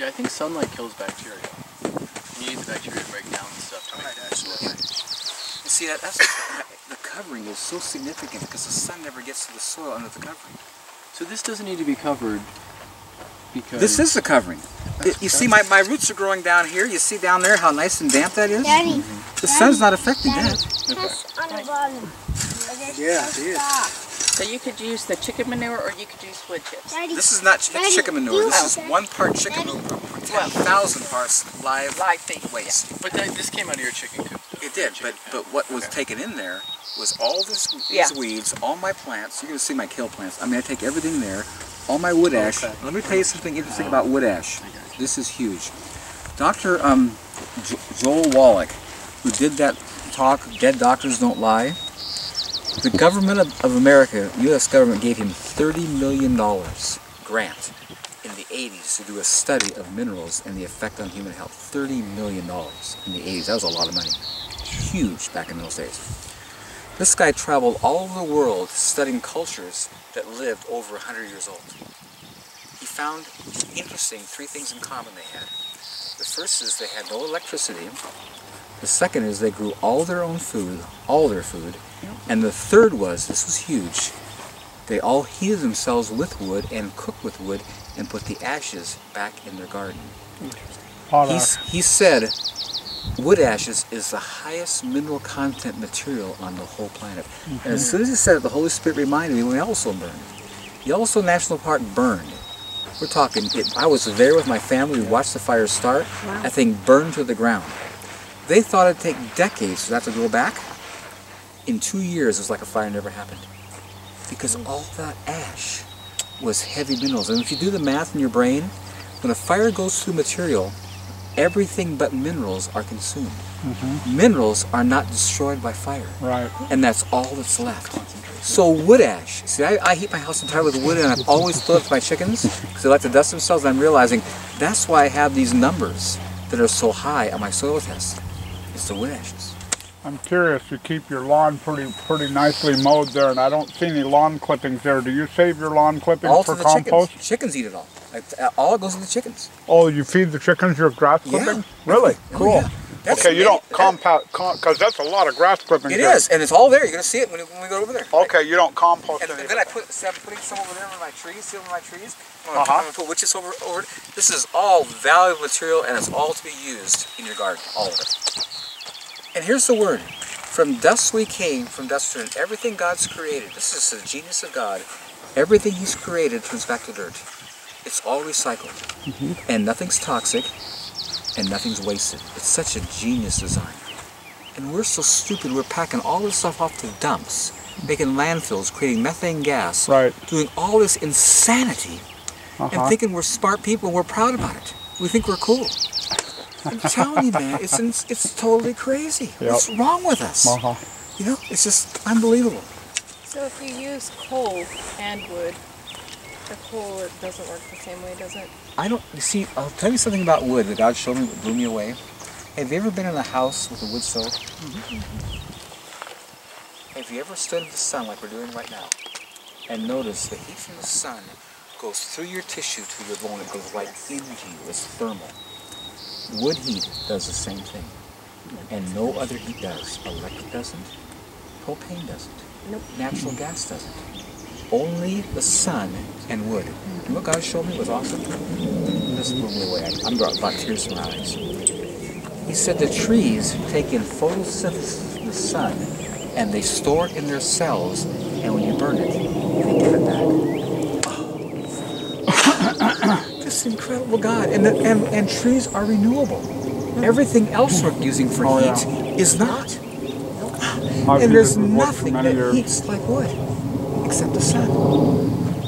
Yeah, I think sunlight kills bacteria. You need the bacteria to break down and stuff to make it work. You see, that's the covering is so significant because the sun never gets to the soil under the covering. So this doesn't need to be covered because... This is the covering. You see, my roots are growing down here. You see down there how nice and damp that is? Daddy, The sun's not affecting that. that's on the bottom. Yeah, it is. So you could use the chicken manure or you could use wood chips. Daddy, This is not chicken manure. This is 1 part chicken manure per 10,000 parts live feed. waste. But this came out of your chicken coop. It did, but what was taken in there was all these weeds, all my plants. You're going to see my kill plants. I mean, I take everything there, all my wood ash. Let me tell you something interesting about wood ash. This is huge. Dr. Joel Wallach, who did that talk, Dead Doctors Don't Lie, the government of America, U.S. government, gave him $30 million grant in the 80s to do a study of minerals and the effect on human health. $30 million in the 80s. That was a lot of money. Huge back in those days. This guy traveled all over the world studying cultures that lived over 100 years old. He found interesting 3 things in common they had. The first is they had no electricity. The second is they grew all their own food, all their food. And the third was, this was huge, they all heated themselves with wood and cooked with wood and put the ashes back in their garden. He said wood ashes is the highest mineral content material on the whole planet. And as soon as he said it, the Holy Spirit reminded me when Yellowstone burned. Yellowstone National Park burned. We're talking, I was there with my family, we watched the fire start, that thing burned to the ground. They thought it'd take decades for that to go back. In 2 years, it was like a fire never happened. Because all that ash was heavy minerals. And if you do the math in your brain, when a fire goes through material, everything but minerals are consumed. Minerals are not destroyed by fire. Right. And that's all that's left. So wood ash. See, I heat my house entirely with wood, and I've always filled it with my chickens because they like to dust themselves. And I'm realizing that's why I have these numbers that are so high on my soil test. It's the wood ashes. I'm curious, you keep your lawn pretty nicely mowed there, and I don't see any lawn clippings there. Do you save your lawn clippings All for to the compost? Chickens eat it all. All goes to the chickens. Oh, you feed the chickens your grass clippings? Really? Cool. Oh, yeah. Okay, you don't compost, because that's a lot of grass clippings. It is, and it's all there. You're going to see it when we go over there. Okay, you don't compost and anything. then I'm putting some over there with my trees, see over my trees. I'm going to put witches over. This is all valuable material, and it's all to be used in your garden, all of it. And here's the word. From dust we came, from dust return. Everything God's created, this is the genius of God, everything He's created turns back to dirt. It's all recycled. And nothing's toxic, and nothing's wasted. It's such a genius design. And we're so stupid, we're packing all this stuff off to dumps, making landfills, creating methane gas, doing all this insanity, and thinking we're smart people and we're proud about it. We think we're cool. I'm telling you, man, it's totally crazy. What's wrong with us? You know, it's just unbelievable. So if you use coal and wood, the coal, it doesn't work the same way, does it? You see, I'll tell you something about wood that God showed me that blew me away. Have you ever been in a house with a wood stove? Have you ever stood in the sun like we're doing right now and noticed the heat from the sun goes through your tissue to your bone, it goes right into you, it's thermal. Wood heat does the same thing, and no other heat does. Electric doesn't, propane doesn't, natural gas doesn't. Only the sun and wood. And what God showed me was awesome. This blew me away. I'm about tears in my eyes. He said the trees take in photosynthesis from the sun, and they store it in their cells, and when you burn it, they give it back. This incredible God, and trees are renewable. Everything else we're using for heat is not. And there's nothing that heats like wood, except the sun.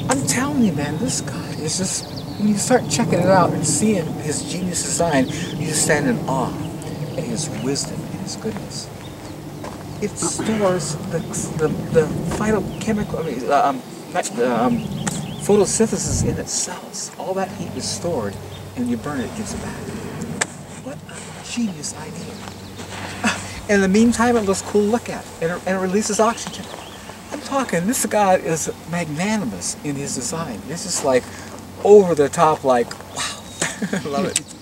I'm telling you, man, this God is just, when you start checking it out and seeing His genius design, you just stand in awe at His wisdom and His goodness. It stores the phytochemical, photosynthesis in its cells. All that heat is stored, and when you burn it, it gives it back. What a genius idea. And in the meantime, it looks cool to look at, and it releases oxygen. I'm talking, this God is magnanimous in His design. This is like over the top, like, wow. Love it.